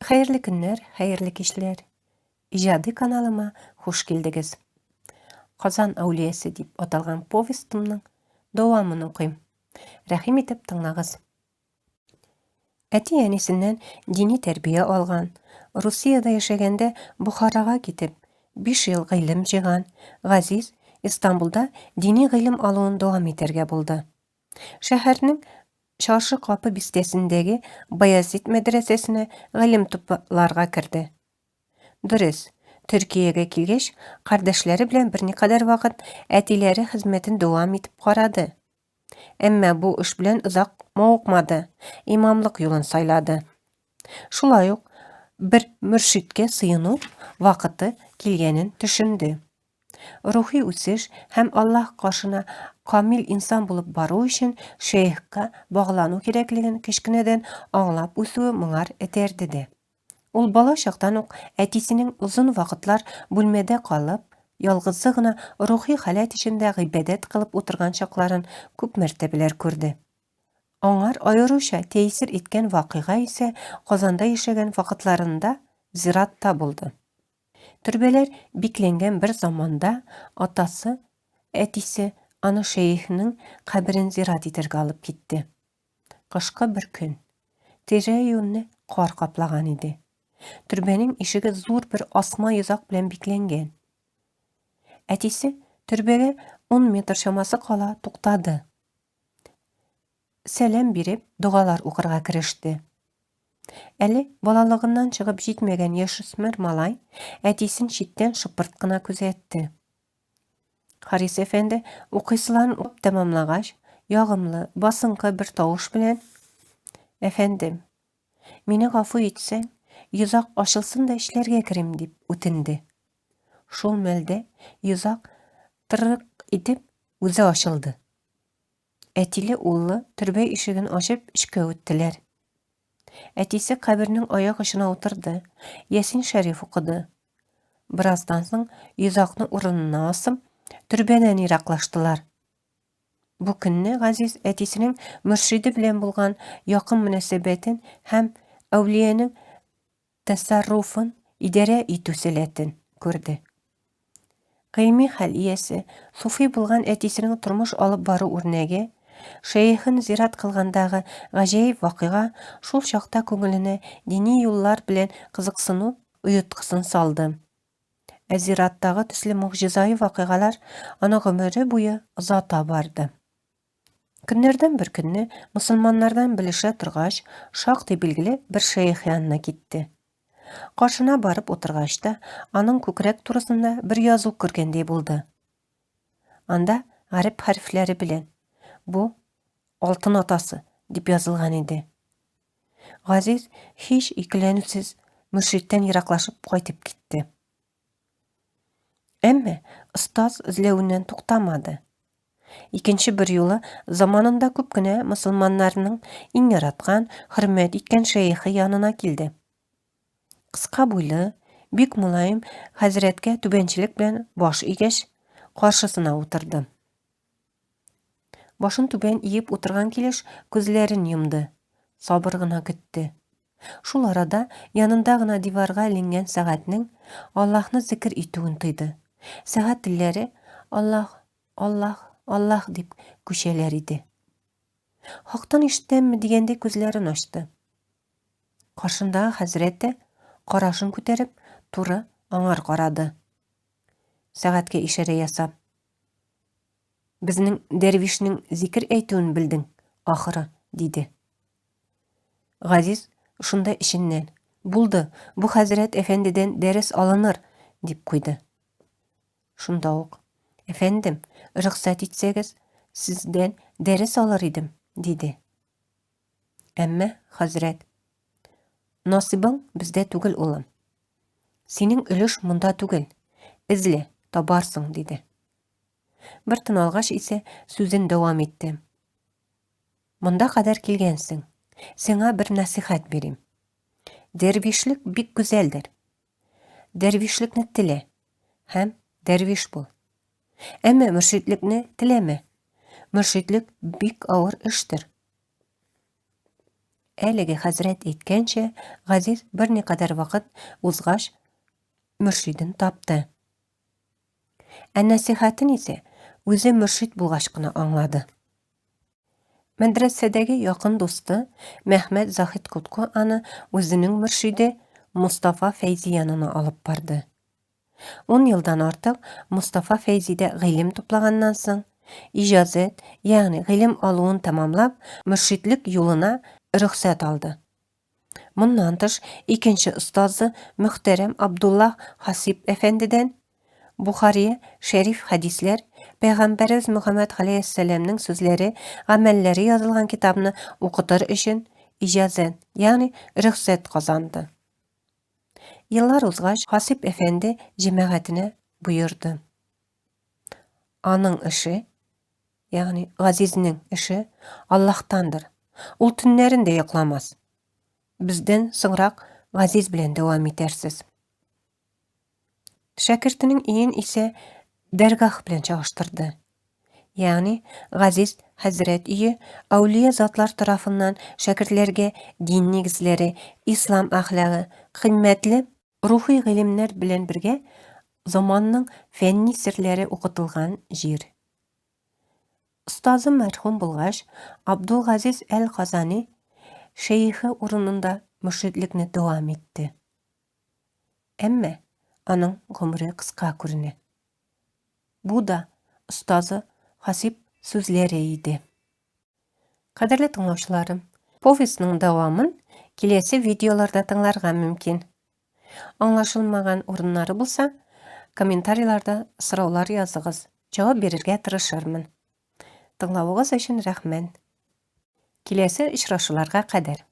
Xeyirli günler, xeyirli kişiler. İjadi kanalıma hoş geldiniz. Qazan Awliyesi dip atalgan povestimning dowamını okuyum. Rahim etip tыңлағыз. Әти-әнисеннән dini terbiye algan, Rusiyada yaşaganda Buxaraga ketip, 5 yıl g'ilim жиған, Газиз İstanbulda dini g'ilim alуын dowam eterge buldu. Şäherning Çarşı Kapı bistesindägi Bayazid medresesine g'ilim tuplarga kirdi. Dürüs, Türkiye'ge kilgeç, kardeşleri bilen bir nikadar vaqt ätileri hizmetin dowam etip qarady. Emma bu iş bilen uzak mawukmady, imamlık yolun saylady. Şulay ok bir mürşitke sıyınup vaqti kilgenin düşündi. Ruhi üsiş hem Allah qaşına kamil insan bulup baru için şeyhka bağlanu kerekligin kişkineden anlap üsüü mınar eter dedi. Ул бала чактан ук әтисенең узун вакытлар бүлмәдә калып, ялгызы гына рухи халәт ичендә гыйбадәт кылып утырган чакларын күп мәртәбәләр күрде. Аңар аеруча тәэсир иткән вакыйга исә Казанда яшәгән вакытларында зиратта булды. Төрбәләр бикләнгән бер заманда атасы, әтисе аны шәйхнең каберен зират итәргә алып китте. Кышкы бер көн тирә-юньне кар каплаган иде. Türbenin ишиги зур bir asma yızak bilen biklengen. Әтисе türbege 10 metr şaması kala tuqtadı. Selam berip, dugalar uqırga kirişdi. Äli balalığından çıgıp jitmegen yaşösmür malay әтисин çitten şıpırtkına küzetdi. Haris efendi uqysylaryny op tamamlagaç, yağımlı, basınqı bir tawuş bilen "Efendim, meni gafı etseň, yüzak açılsın da işlerge kirim" dip ütindi. Şol melde yüzak tırık edip üze açıldı. Ätili ullu türbe işigin açıp işke öttiler. Ätisi kabirinin ayak ışına oturdu. Yasin Şerif okudu. Birazdan soň yüzakny urununa asıp türbeden yiraklaştılar. Bu günni Gaziz ätisiniň mürşidi bilen bolgan yakın münesebetin hem awliýanyň tasarrufun idare etүү seletin gördü. Qymy hal iyesi, sufi bolgan ätisiniň turmuş alıp bary örnegi, şeyhin zirat kılgandagy gajaýyp wakyga şol çakta köňüline dini ýollar bilen kızyksynyw uýutkysyn saldy. Ziratdagy tüsli muğjizaý wakygalar ana ömrü boyu uzata bardy. Günlerden bir günni musulmanlardan bilişe turgaç, şakty bilgili bir şeyh ýanyna gitdi. Qarşına barıp oturgaçda anın kökrek turusunda bir ýazyw görgendey boldy. Anda garip harfleri bilen "Bu altın atası" dip ýazylgan idi. Gaziz hiç ikilenipsiz mürşitten yiraklaşyp gaýtyp gitdi. Emma ustaz izlewinden tuktamady. İkinci bir ýoly zamanında köpkine musulmanlarynyň iň yaratgan, hürmet etken şeyhi ýanyna kildi. Kıska boyly, bik mulayim hazretke tübençilik bilen baş igeç karşısına oturdy. Başyn tüben iyip oturgan kileş gözlerini yumdy. Sabır gına gitdi. Şol arada yanında gına divarga ilingen sagatnyň Allahny zikir etüwini tydy. Sagat dilleri Allah, Allah, Allah dip köşeler idi. Haktan işitdenmi digende gözlerini açdy. Karşındagy hazreti Qaraşyn köterip, tury aňar garady. Sagatga işare ýasap: "Bizniň derwişniň zikir etüwini bildiň, ahyry" diýdi. Gaziz şunda işinden: "Buldy, bu hazret efendiden ders alınır" dip kuýdy. Şunda ok: "Efendim, ruhsat etsegiz, sizden ders alar idim" diýdi. Emma hazret: "Nasybyň bizde tügül ulam. Seniň ülüş munda tügül. İzle, tabarsyň" diýdi. Bir tyn algaç ise sözün dowam etdi. "Munda kadar kilgensiň. Seňa bir nasihat berim. Derwişlik bik güzeldir. Derwişlikni tile, hem derwiş bol. Emma mürşitlikni tileme. Mürşitlik bik awır işdir. Әлеге хәзрәт әйткәнчә, Газиз берникадәр вакыт узгач мөршиден тапты. Ә нәсихәтен исә үзе мөршид булгач кына аңлады. Мәдрәсәдәге якын дусты Мәхмәт Захит Кутко аны үзенең мөршиде Мустафа Фәйзи янына алып барды. 10 елдан артык Мустафа Фәйзидә гыйлем туплаганнан соң, иҗазәт, ягъни гыйлем алуын тәмамлап, мөршидлек юлына рөхсәт алды. Моннан тыш, икенче остазы Мөхтәрәм Абдулла Хасип әфәндедән Бухари шәриф хәдисләр, Пәйгамбәрбез Мөхәммәд галәйһиссәламның сүзләре, гамәлләре язылган китапны укытыр өчен иҗазәт, ягъни рөхсәт казанды. Еллар узгач, Хасип әфәнде җәмәгатенә боерды. Аның эше, ягъни Газизнең эше Аллаһтандыр. Ул төннәрен дә йокламас. Бездән соңрак Газиз белән дәвам итәрсез. Шәкертенең иен исә дәргах белән чагыштырды. Ягъни Газиз хәзрәт ие әүлия затлар тарафыннан шәкертләргә дин нигезләре, ислам әхлагы, кыйммәтле рухи гыйлемнәр белән бергә заманның фәнни серләре укытылган җир. Остазы мәрхүм булгач, Абдулгазиз әл-Казани шәйхе урынында мөршидлекне дәвам итте. Әмма аның гомере кыска күренә. Бу да остазы Хасип сүзләре иде. Кадерле тыңлаучыларым, повестьның дәвамын киләсе видеоларда тыңларга мөмкин. Аңлашылмаган урыннары булса, комментарийларда сораулар языгыз. Җавап бирергә тырышырмын. Тыңлавыгыз өчен рәхмәт. Киләсе очрашуларга кадәр.